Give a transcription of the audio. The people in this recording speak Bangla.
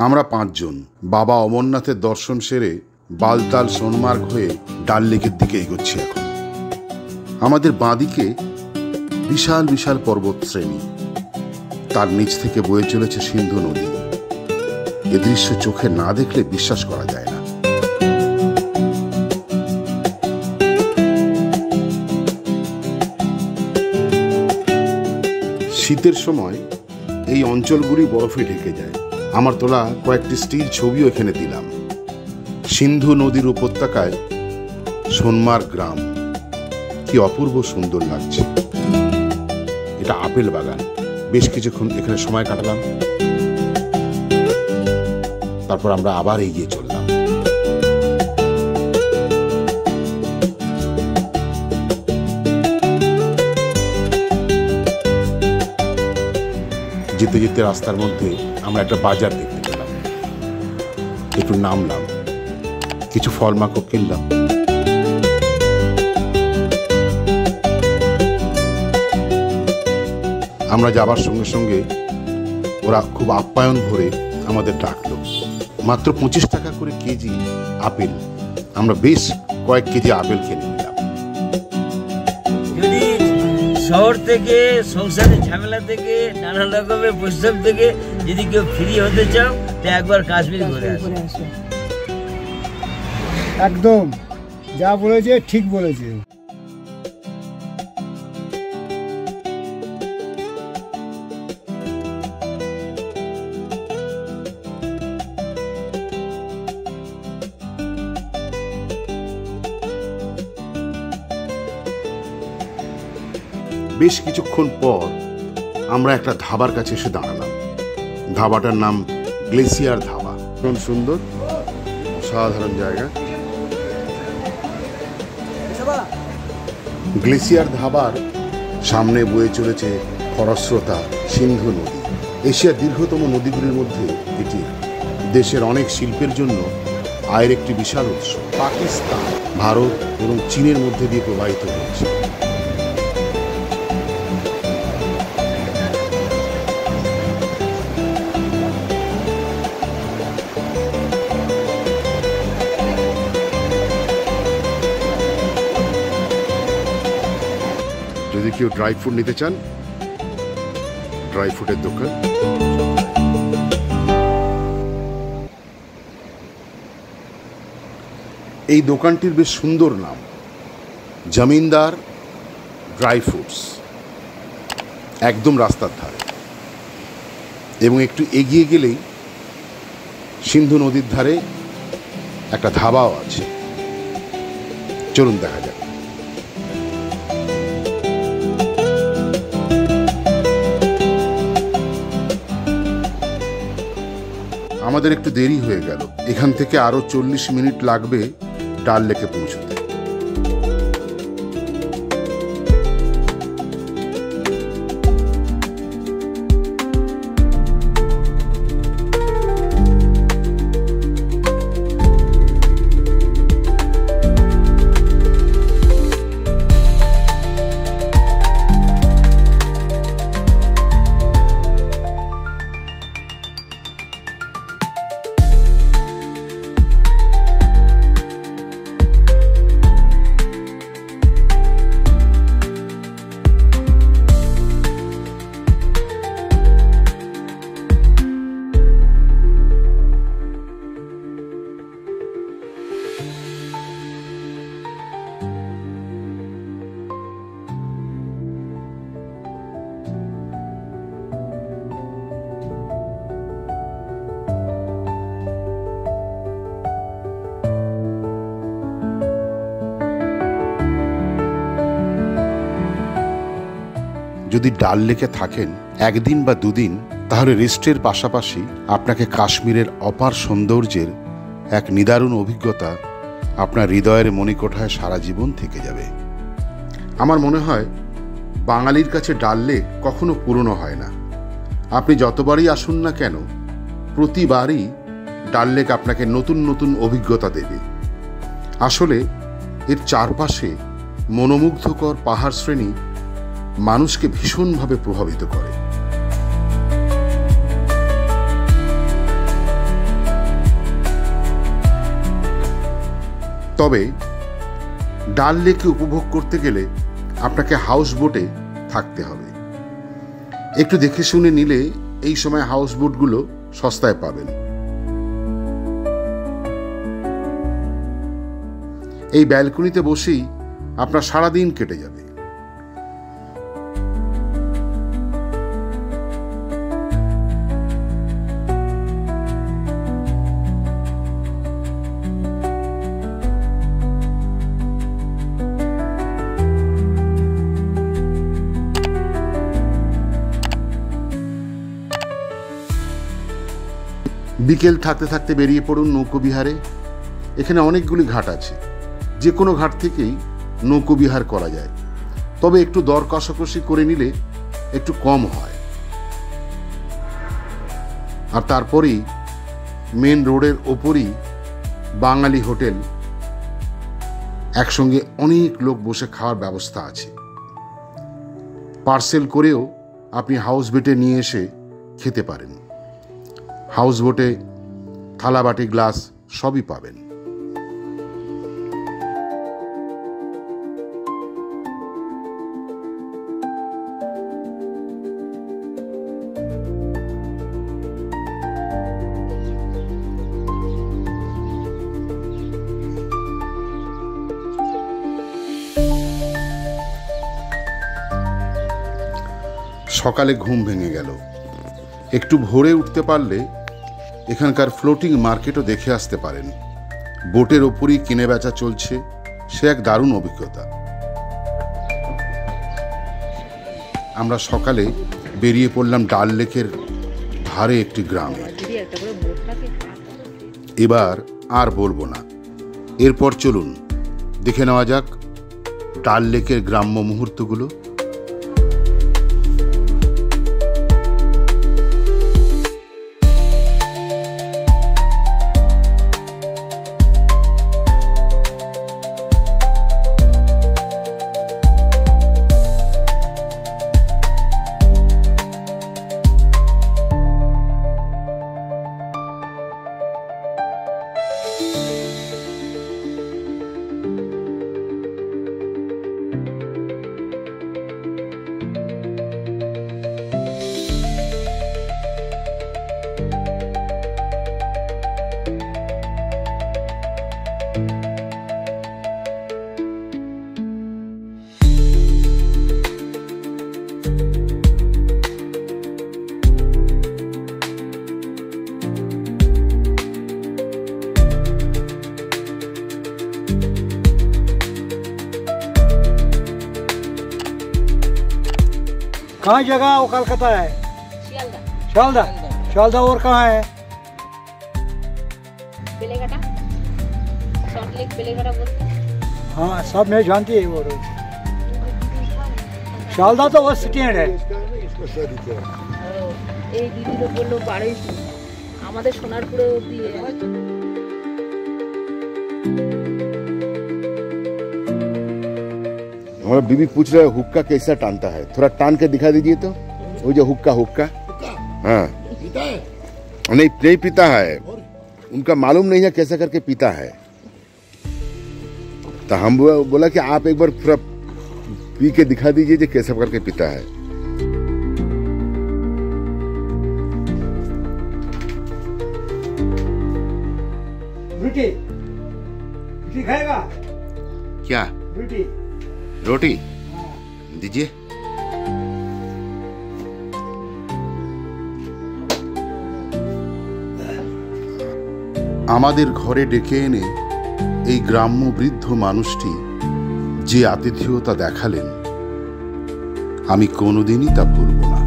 আমরা 5 জন বাবা অমরনাথের দর্শন সেরে বালতাল সোনমার্গ হয়ে ডাল লেকের দিকে এগোচ্ছি। এখন আমাদের বাঁদিকে বিশাল বিশাল পর্বত শ্রেণী, তার নিচ থেকে বয়ে চলেছে সিন্ধু নদী। এ দৃশ্য চোখে না দেখলে বিশ্বাস করা যায় না। শীতের সময় এই অঞ্চলগুলি বরফে ঢেকে যায়। আমার তোলা কয়েকটি স্টিল ছবিও এখানে দিলাম। সিন্ধু নদীর উপত্যকায় সোনমার্গ গ্রাম, কি অপূর্ব সুন্দর লাগছে। এটা আপেল বাগান। বেশ কিছুক্ষণ এখানে সময় কাটালাম, তারপর আমরা আবার এগিয়ে চললাম। যেতে যেতে রাস্তার মধ্যে আমরা একটা বাজার দেখতে পেলাম। একটু নামলাম, কিছু ফল মাখো কিনলাম। আমরা যাবার সঙ্গে সঙ্গে ওরা খুব আপ্যায়ন ভরে আমাদের ডাকলো। মাত্র 25 টাকা করে কেজি আপেল। আমরা বেশ কয়েক কেজি আপেল কিনে নিলাম। যদি শহর থেকে, সংসারের ঝামেলা থেকে, নানা রকমের পরিশ্রম থেকে যদি কেউ ফ্রি হতে চাও, তো একবার কাশ্মীর ঘুরে আসো। একদম যা বলেছে ঠিক বলেছে। বেশ কিছুক্ষণ পর আমরা একটা ধাবার কাছে এসে দাঁড়ালাম। ধাবাটার নাম গ্লেসিয়ার ধাবা। খুব সুন্দর, অসাধারণ জায়গা। গ্লেসিয়ার ধাবার সামনে বয়ে চলেছে খরস্রোতা সিন্ধু নদী। এশিয়ার দীর্ঘতম নদীগুলির মধ্যে এটি। দেশের অনেক শিল্পের জন্য আয়ের একটি বিশাল উৎস। পাকিস্তান, ভারত এবং চীনের মধ্যে দিয়ে প্রবাহিত হয়েছে। যদি কেউ ড্রাই ফ্রুট নিতে চান, ড্রাই ফ্রুটের দোকান। এই দোকানটির বেশ সুন্দর নাম, জমিদার ড্রাই ফ্রুটস। একদম রাস্তার ধারে, এবং একটু এগিয়ে গেলেই সিন্ধু নদীর ধারে একটা ধাবাও আছে। চলুন দেখা যাক। আমাদের একটু দেরি হয়ে গেল। এখান থেকে আরো 40 মিনিট লাগবে ডাল লেকে পৌঁছতে। যদি ডাল লেকে থাকেন একদিন বা দুদিন, তাহলে রেস্টের পাশাপাশি আপনাকে কাশ্মীরের অপার সৌন্দর্যের এক নিদারুণ অভিজ্ঞতা আপনার হৃদয়ের মণিকোঠায় সারা জীবন থেকে যাবে। আমার মনে হয় বাঙালির কাছে ডাল লেক কখনো পুরনো হয় না। আপনি যতবারই আসুন না কেন, প্রতিবারই ডাল লেক আপনাকে নতুন নতুন অভিজ্ঞতা দেবে। আসলে এর চারপাশে মনোমুগ্ধকর পাহাড় শ্রেণী মানুষকে ভীষণভাবে প্রভাবিত করে। তবে ডাল লেকে উপভোগ করতে গেলে আপনাকে হাউস বোটে থাকতে হবে। একটু দেখে শুনে নিলে এই সময় হাউস বোটগুলো সস্তায় পাবেন। এই ব্যালকনিতে বসেই আপনার সারাদিন কেটে যাবে। বিকেল থাকতে থাকতে বেরিয়ে পড়ুন নৌকোবিহারে। এখানে অনেকগুলি ঘাট আছে, যে কোনো ঘাট থেকেই নৌকোবিহার করা যায়, তবে একটু দর কষাকষি করে নিলে একটু কম হয়। আর তারপরেই মেন রোডের ওপরই বাঙালি হোটেল, একসঙ্গে অনেক লোক বসে খাওয়ার ব্যবস্থা আছে। পার্সেল করেও আপনি হাউস বোটে নিয়ে এসে খেতে পারেন। হাউস বোটে থালা বাটি গ্লাস সবই পাবেন। সকালে ঘুম ভেঙে গেল। একটু ভোরে উঠতে পারলে এখানকার ফ্লোটিং মার্কেটও দেখে আসতে পারেন। বোটের ওপরই কিনে বেচা চলছে, সে এক দারুণ অভিজ্ঞতা। আমরা সকালে বেরিয়ে পড়লাম ডাল লেকের ধারে একটি গ্রামে। এবার আর বলবো না, এরপর চলুন দেখে নেওয়া যাক ডাল লেকের গ্রাম্য মুহূর্তগুলো। कहाँ जगह वो कलकत्ता है? शियालदा। शियालदा और कहाँ है? बेलेघाटा, सॉल्ट लेक बेलेघाटा बोलते हैं। हाँ सब मैं जानती है वो रोड। शियालदा तो वो स्टैंड है। এই দিদিরও বললো বাড়াইছি আমাদের সোনারপুরে দিয়ে। हमारा बीबी पूछ रहा है हुक्का कैसा टानता है, थोड़ा टान के दिखा दीजिए तो। वो जो हुक्का हुक्का हाँ पीता है? नहीं पीता है, उनका मालूम नहीं है कैसा करके पीता है। तो हम बोला कि आप एक बार पूरा पी के दिखा दीजिए जो कैसा करके पीता है। रोटी खाएगा? क्या रोटी? रोटी दीजिए। আমাদের ঘরে ডেকে এনে এই গ্রাম্য বৃদ্ধ মানুষটি যে আতিথেয়তা দেখালেন, আমি কোনোদিনই তা ভুলব না।